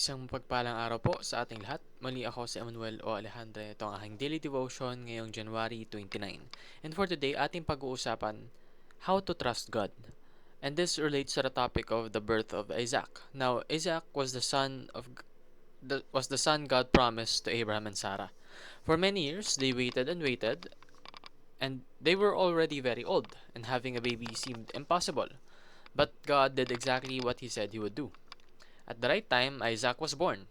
Isang pagpalang araw po sa ating lahat. Muli ako si Emmanuel O. Alejandre. Ito ang aking daily devotion ngayong January 29. And for today, ating pag-uusapan, how to trust God. And this relates to the topic of the birth of Isaac. Now, Isaac was the son God promised to Abraham and Sarah. For many years, they waited and waited, and they were already very old, and having a baby seemed impossible. But God did exactly what He said He would do. At the right time, Isaac was born.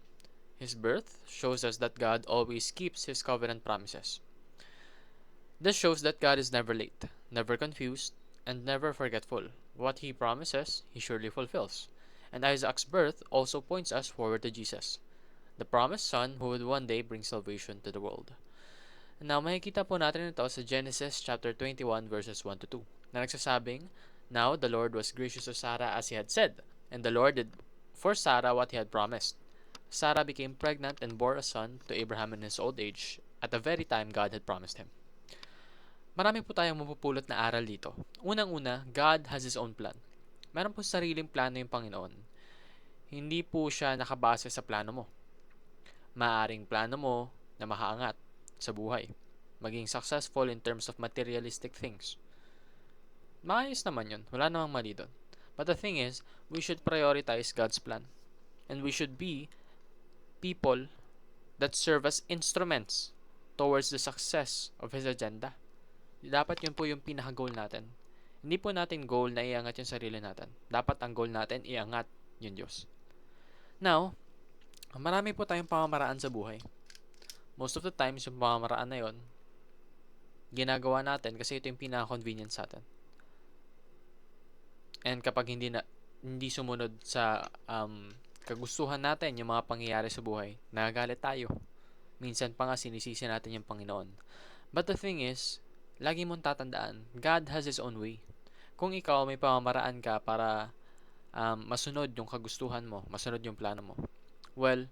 His birth shows us that God always keeps His covenant promises. This shows that God is never late, never confused, and never forgetful. What He promises, He surely fulfills. And Isaac's birth also points us forward to Jesus, the promised Son who would one day bring salvation to the world. Now, makikita po natin ito sa Genesis chapter 21 verses 1 to 2 na nagsasabing, Now the Lord was gracious to Sarah as He had said, and the Lord did for Sarah what He had promised. Sarah became pregnant and bore a son to Abraham in his old age, at the very time God had promised him. Marami po tayong mapupulot na aral dito. Unang-una, God has His own plan. Meron po sariling plano yung Panginoon. Hindi po siya nakabase sa plano mo. Maaring plano mo na makaangat sa buhay, maging successful in terms of materialistic things. Maayos naman yun. Wala namang mali doon. But the thing is, we should prioritize God's plan. And we should be people that serve as instruments towards the success of His agenda. Dapat yun po yung pinaka-goal natin. Hindi po natin goal na iangat yung sarili natin. Dapat ang goal natin, iangat yung Diyos. Now, marami po tayong pamamaraan sa buhay. Most of the times, yung pamamaraan na yun, ginagawa natin kasi ito yung pinaka-convenient sa atin. And kapag hindi sumunod sa kagustuhan natin yung mga pangyayari sa buhay, nagagalit tayo. Minsan pa nga sinisisi natin yung Panginoon. But the thing is, lagi mong tatandaan, God has His own way. Kung ikaw may pamamaraan ka para masunod yung kagustuhan mo, masunod yung plano mo, well,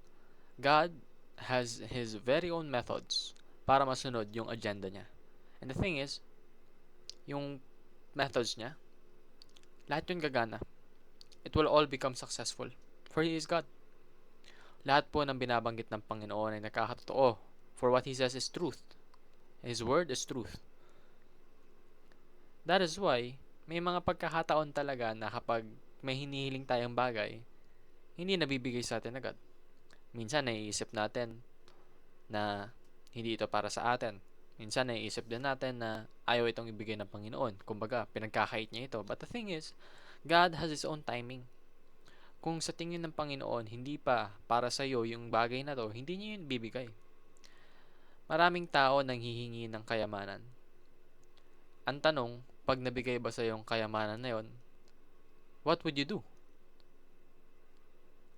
God has His very own methods para masunod yung agenda niya. And the thing is, yung methods niya, lahat yun gagana. It will all become successful. For He is God. Lahat po ng binabanggit ng Panginoon ay nakakatotoo. For what He says is truth. His word is truth. That is why, may mga pagkakataon talaga na kapag may hinihiling tayong bagay, hindi nabibigay sa atin agad. Minsan naiisip natin na hindi ito para sa atin. Minsan naiisip din natin na ayaw itong ibigay ng Panginoon. Kumbaga, pinagkakait niya ito. But the thing is, God has His own timing. Kung sa tingin ng Panginoon, hindi pa para sa iyo yung bagay na to, hindi niya yun bibigay. Maraming tao nang hihingi ng kayamanan. Ang tanong, pag nabigay ba sa iyo yung kayamanan na yon, what would you do?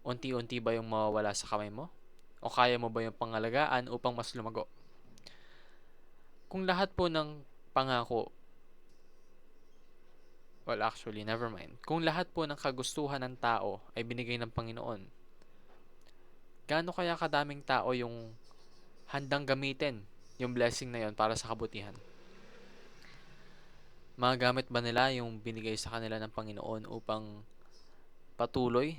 Unti-unti ba yung mawawala sa kamay mo? O kaya mo ba yung pangalagaan upang mas lumago? Kung lahat po ng pangako, well actually, never mind. Kung lahat po ng kagustuhan ng tao ay binigay ng Panginoon, gaano kaya kadaming tao yung handang gamitin yung blessing na yon para sa kabutihan? Magagamit ba nila yung binigay sa kanila ng Panginoon upang patuloy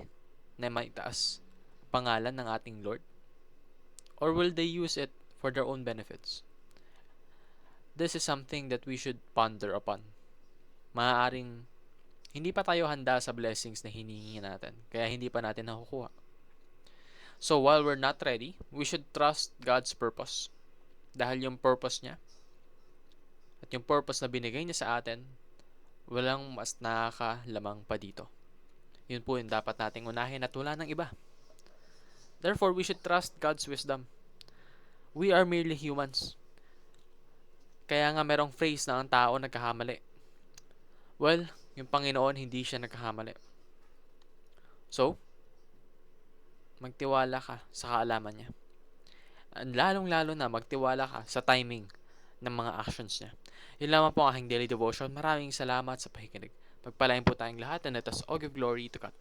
na maitaas pangalan ng ating Lord? Or will they use it for their own benefits? This is something that we should ponder upon. Maaaring hindi pa tayo handa sa blessings na hinihingi natin, kaya hindi pa natin nakukuha. So while we're not ready, we should trust God's purpose. Dahil yung purpose niya, at yung purpose na binigay niya sa atin, walang mas nakakalamang pa dito. Yun po yung dapat nating unahin at wala ng iba. Therefore, we should trust God's wisdom. We are merely humans. Kaya nga merong phrase na ang tao nagkakamali. Well, yung Panginoon hindi siya nagkakamali. So, magtiwala ka sa kaalaman niya. At lalong-lalo na magtiwala ka sa timing ng mga actions niya. Yun lamang po ang aking daily devotion. Maraming salamat sa pakikinig. Pagpalain po tayong lahat and let us all give glory to God.